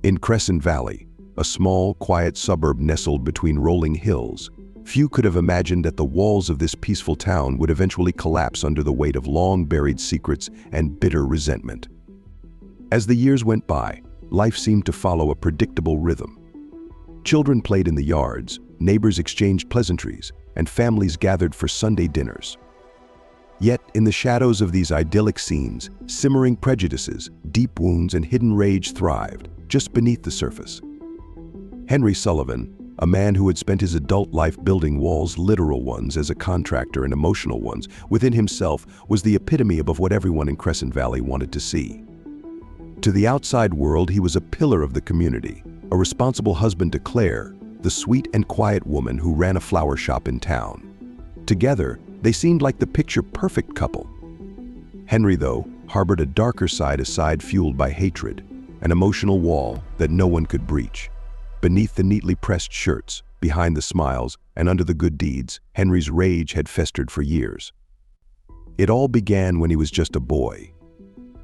In Crescent Valley, a small, quiet suburb nestled between rolling hills, few could have imagined that the walls of this peaceful town would eventually collapse under the weight of long-buried secrets and bitter resentment. As the years went by, life seemed to follow a predictable rhythm. Children played in the yards, neighbors exchanged pleasantries, and families gathered for Sunday dinners. Yet, in the shadows of these idyllic scenes, simmering prejudices, deep wounds, and hidden rage thrived, just beneath the surface. Henry Sullivan, a man who had spent his adult life building walls, literal ones as a contractor and emotional ones, within himself was the epitome of what everyone in Crescent Valley wanted to see. To the outside world, he was a pillar of the community, a responsible husband to Claire, the sweet and quiet woman who ran a flower shop in town. Together, they seemed like the picture-perfect couple. Henry, though, harbored a darker side fueled by hatred, an emotional wall that no one could breach. Beneath the neatly pressed shirts, behind the smiles, and under the good deeds, Henry's rage had festered for years. It all began when he was just a boy.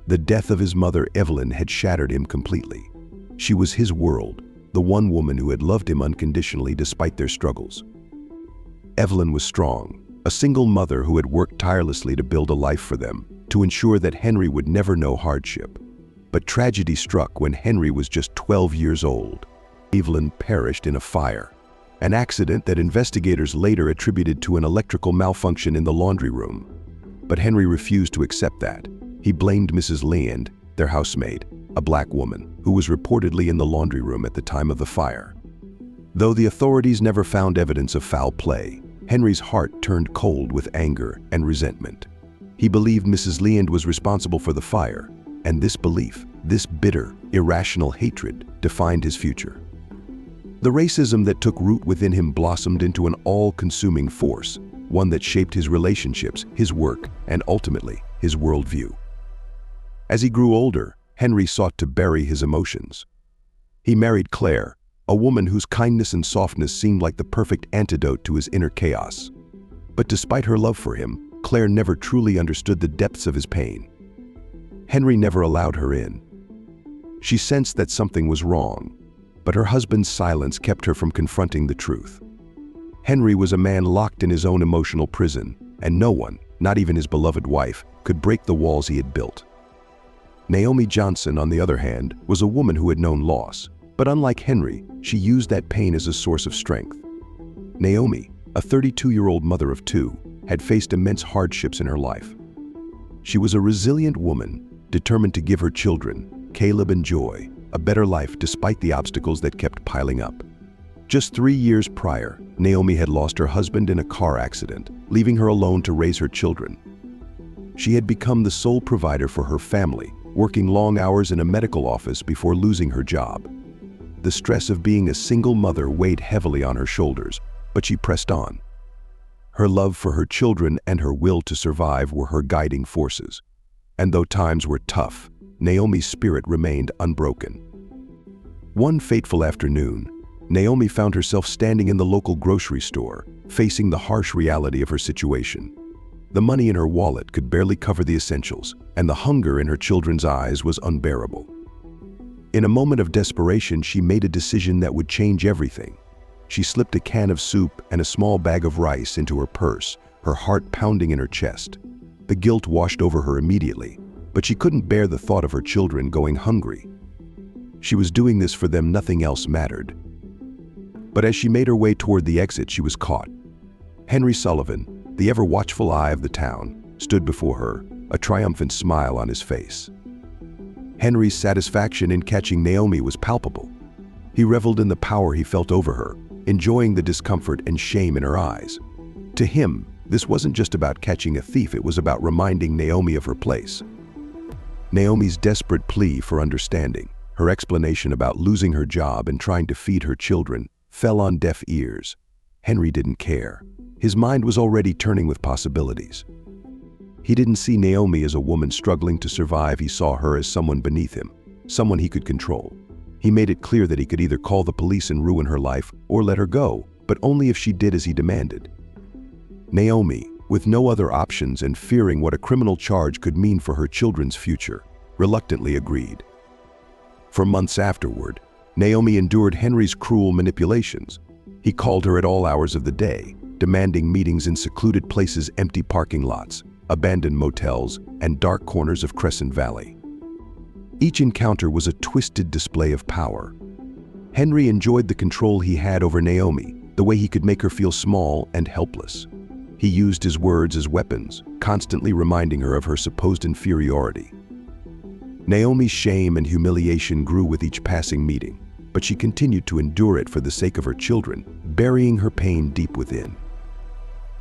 The death of his mother, Evelyn, had shattered him completely. She was his world, the one woman who had loved him unconditionally despite their struggles. Evelyn was strong, a single mother who had worked tirelessly to build a life for them, to ensure that Henry would never know hardship. But tragedy struck when Henry was just 12 years old. Evelyn perished in a fire, an accident that investigators later attributed to an electrical malfunction in the laundry room. But Henry refused to accept that. He blamed Mrs. Leand, their housemaid, a black woman, who was reportedly in the laundry room at the time of the fire. Though the authorities never found evidence of foul play, Henry's heart turned cold with anger and resentment. He believed Mrs. Leand was responsible for the fire, and this belief, this bitter, irrational hatred, defined his future. The racism that took root within him blossomed into an all-consuming force, one that shaped his relationships, his work, and ultimately, his worldview. As he grew older, Henry sought to bury his emotions. He married Claire, a woman whose kindness and softness seemed like the perfect antidote to his inner chaos. But despite her love for him, Claire never truly understood the depths of his pain. Henry never allowed her in. She sensed that something was wrong, but her husband's silence kept her from confronting the truth. Henry was a man locked in his own emotional prison, and no one, not even his beloved wife, could break the walls he had built. Naomi Johnson, on the other hand, was a woman who had known loss, but unlike Henry, she used that pain as a source of strength. Naomi, a 32-year-old mother of two, had faced immense hardships in her life. She was a resilient woman, determined to give her children, Caleb and Joy, a better life despite the obstacles that kept piling up. Just 3 years prior, Naomi had lost her husband in a car accident, leaving her alone to raise her children. She had become the sole provider for her family, working long hours in a medical office before losing her job. The stress of being a single mother weighed heavily on her shoulders, but she pressed on. Her love for her children and her will to survive were her guiding forces. And though times were tough, Naomi's spirit remained unbroken. One fateful afternoon, Naomi found herself standing in the local grocery store, facing the harsh reality of her situation. The money in her wallet could barely cover the essentials, and the hunger in her children's eyes was unbearable. In a moment of desperation, she made a decision that would change everything. She slipped a can of soup and a small bag of rice into her purse, her heart pounding in her chest. The guilt washed over her immediately, but she couldn't bear the thought of her children going hungry. She was doing this for them, nothing else mattered. But as she made her way toward the exit, she was caught. Henry Sullivan, the ever-watchful eye of the town, stood before her, a triumphant smile on his face. Henry's satisfaction in catching Naomi was palpable. He reveled in the power he felt over her, enjoying the discomfort and shame in her eyes. To him, this wasn't just about catching a thief, it was about reminding Naomi of her place. Naomi's desperate plea for understanding, her explanation about losing her job and trying to feed her children, fell on deaf ears. Henry didn't care. His mind was already turning with possibilities. He didn't see Naomi as a woman struggling to survive, he saw her as someone beneath him, someone he could control. He made it clear that he could either call the police and ruin her life or let her go, but only if she did as he demanded. Naomi, with no other options and fearing what a criminal charge could mean for her children's future, reluctantly agreed. For months afterward, Naomi endured Henry's cruel manipulations. He called her at all hours of the day, demanding meetings in secluded places, empty parking lots, abandoned motels, and dark corners of Crescent Valley. Each encounter was a twisted display of power. Henry enjoyed the control he had over Naomi, the way he could make her feel small and helpless. He used his words as weapons, constantly reminding her of her supposed inferiority. Naomi's shame and humiliation grew with each passing meeting, but she continued to endure it for the sake of her children, burying her pain deep within.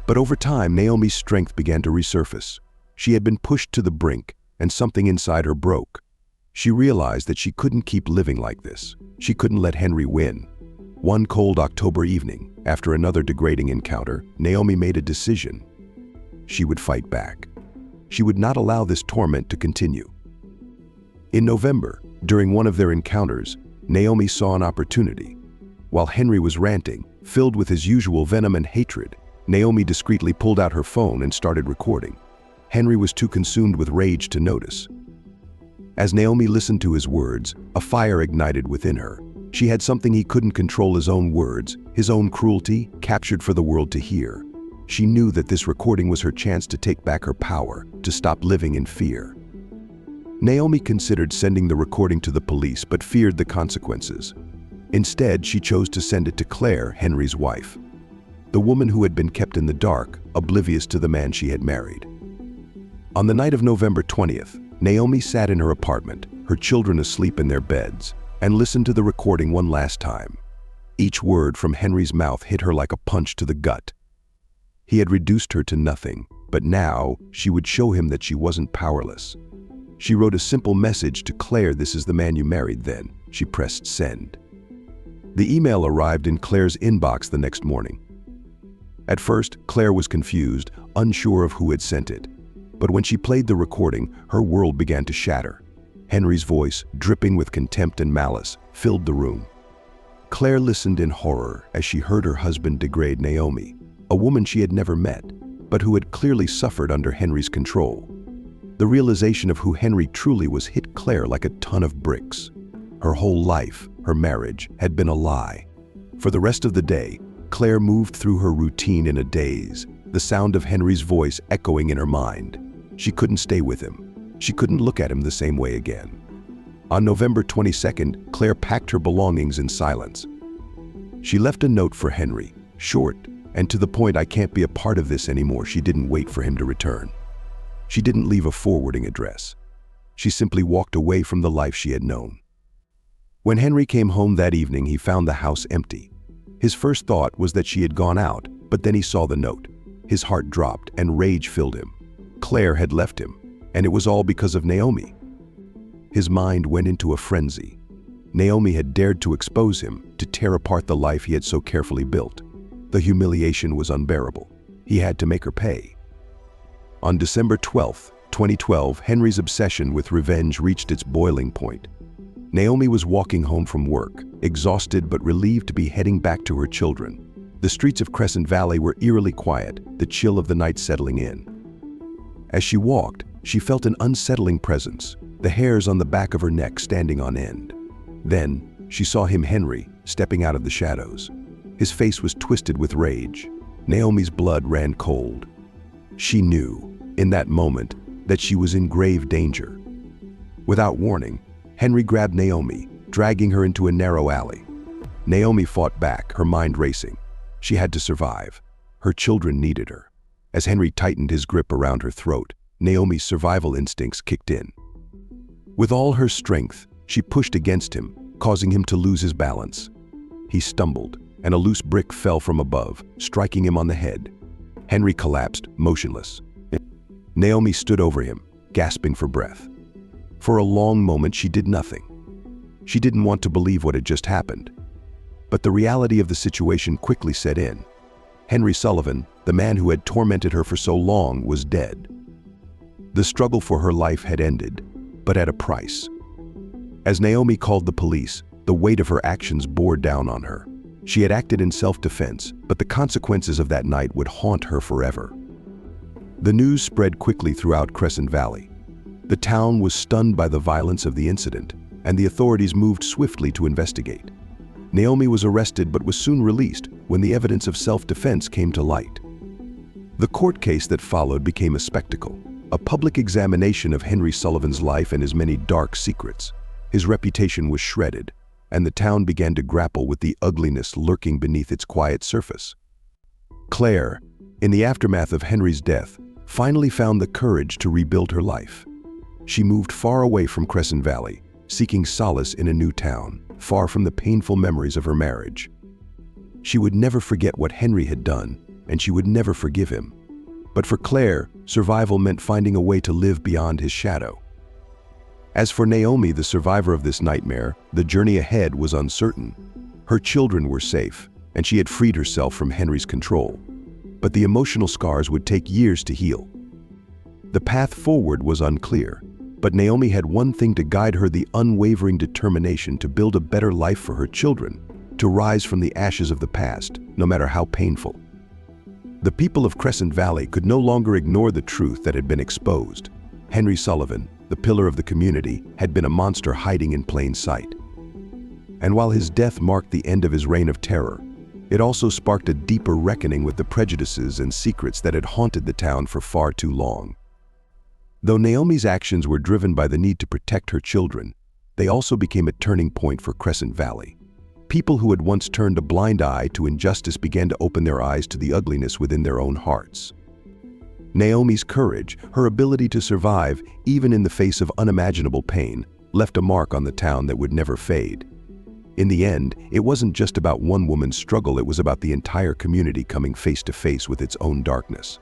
But over time, Naomi's strength began to resurface. She had been pushed to the brink, and something inside her broke. She realized that she couldn't keep living like this. She couldn't let Henry win. One cold October evening, after another degrading encounter, Naomi made a decision. She would fight back. She would not allow this torment to continue. In November, during one of their encounters, Naomi saw an opportunity. While Henry was ranting, filled with his usual venom and hatred, Naomi discreetly pulled out her phone and started recording. Henry was too consumed with rage to notice. As Naomi listened to his words, a fire ignited within her. She had something he couldn't control: his own words, his own cruelty, captured for the world to hear. She knew that this recording was her chance to take back her power, to stop living in fear. Naomi considered sending the recording to the police, but feared the consequences. Instead, she chose to send it to Claire, Henry's wife, the woman who had been kept in the dark, oblivious to the man she had married. On the night of November 20th, Naomi sat in her apartment, her children asleep in their beds, and listened to the recording one last time. Each word from Henry's mouth hit her like a punch to the gut. He had reduced her to nothing, but now she would show him that she wasn't powerless. She wrote a simple message to Claire: "This is the man you married then." She pressed send. The email arrived in Claire's inbox the next morning. At first, Claire was confused, unsure of who had sent it. But when she played the recording, her world began to shatter. Henry's voice, dripping with contempt and malice, filled the room. Claire listened in horror as she heard her husband degrade Naomi, a woman she had never met, but who had clearly suffered under Henry's control. The realization of who Henry truly was hit Claire like a ton of bricks. Her whole life, her marriage, had been a lie. For the rest of the day, Claire moved through her routine in a daze, the sound of Henry's voice echoing in her mind. She couldn't stay with him. She couldn't look at him the same way again. On November 22nd, Claire packed her belongings in silence. She left a note for Henry, short and to the point: "I can't be a part of this anymore." She didn't wait for him to return. She didn't leave a forwarding address. She simply walked away from the life she had known. When Henry came home that evening, he found the house empty. His first thought was that she had gone out, but then he saw the note. His heart dropped and rage filled him. Claire had left him, and it was all because of Naomi. His mind went into a frenzy. Naomi had dared to expose him, to tear apart the life he had so carefully built. The humiliation was unbearable. He had to make her pay. On December 12, 2012, Henry's obsession with revenge reached its boiling point. Naomi was walking home from work, exhausted but relieved to be heading back to her children. The streets of Crescent Valley were eerily quiet, the chill of the night settling in. As she walked, she felt an unsettling presence, the hairs on the back of her neck standing on end. Then, she saw him, Henry, stepping out of the shadows. His face was twisted with rage. Naomi's blood ran cold. She knew, in that moment, that she was in grave danger. Without warning, Henry grabbed Naomi, dragging her into a narrow alley. Naomi fought back, her mind racing. She had to survive. Her children needed her. As Henry tightened his grip around her throat, Naomi's survival instincts kicked in. With all her strength, she pushed against him, causing him to lose his balance. He stumbled, and a loose brick fell from above, striking him on the head. Henry collapsed, motionless. Naomi stood over him, gasping for breath. For a long moment, she did nothing. She didn't want to believe what had just happened. But the reality of the situation quickly set in. Henry Sullivan, the man who had tormented her for so long, was dead. The struggle for her life had ended, but at a price. As Naomi called the police, the weight of her actions bore down on her. She had acted in self-defense, but the consequences of that night would haunt her forever. The news spread quickly throughout Crescent Valley. The town was stunned by the violence of the incident. and the authorities moved swiftly to investigate. Naomi was arrested but was soon released when the evidence of self-defense came to light. The court case that followed became a spectacle, a public examination of Henry Sullivan's life and his many dark secrets. His reputation was shredded, and the town began to grapple with the ugliness lurking beneath its quiet surface. Claire, in the aftermath of Henry's death, finally found the courage to rebuild her life. She moved far away from Crescent Valley, seeking solace in a new town, far from the painful memories of her marriage. She would never forget what Henry had done, and she would never forgive him. But for Claire, survival meant finding a way to live beyond his shadow. As for Naomi, the survivor of this nightmare, the journey ahead was uncertain. Her children were safe, and she had freed herself from Henry's control. But the emotional scars would take years to heal. The path forward was unclear, but Naomi had one thing to guide her: the unwavering determination to build a better life for her children, to rise from the ashes of the past, no matter how painful. The people of Crescent Valley could no longer ignore the truth that had been exposed. Henry Sullivan, the pillar of the community, had been a monster hiding in plain sight. And while his death marked the end of his reign of terror, it also sparked a deeper reckoning with the prejudices and secrets that had haunted the town for far too long. Though Naomi's actions were driven by the need to protect her children, they also became a turning point for Crescent Valley. People who had once turned a blind eye to injustice began to open their eyes to the ugliness within their own hearts. Naomi's courage, her ability to survive, even in the face of unimaginable pain, left a mark on the town that would never fade. In the end, it wasn't just about one woman's struggle, it was about the entire community coming face to face with its own darkness.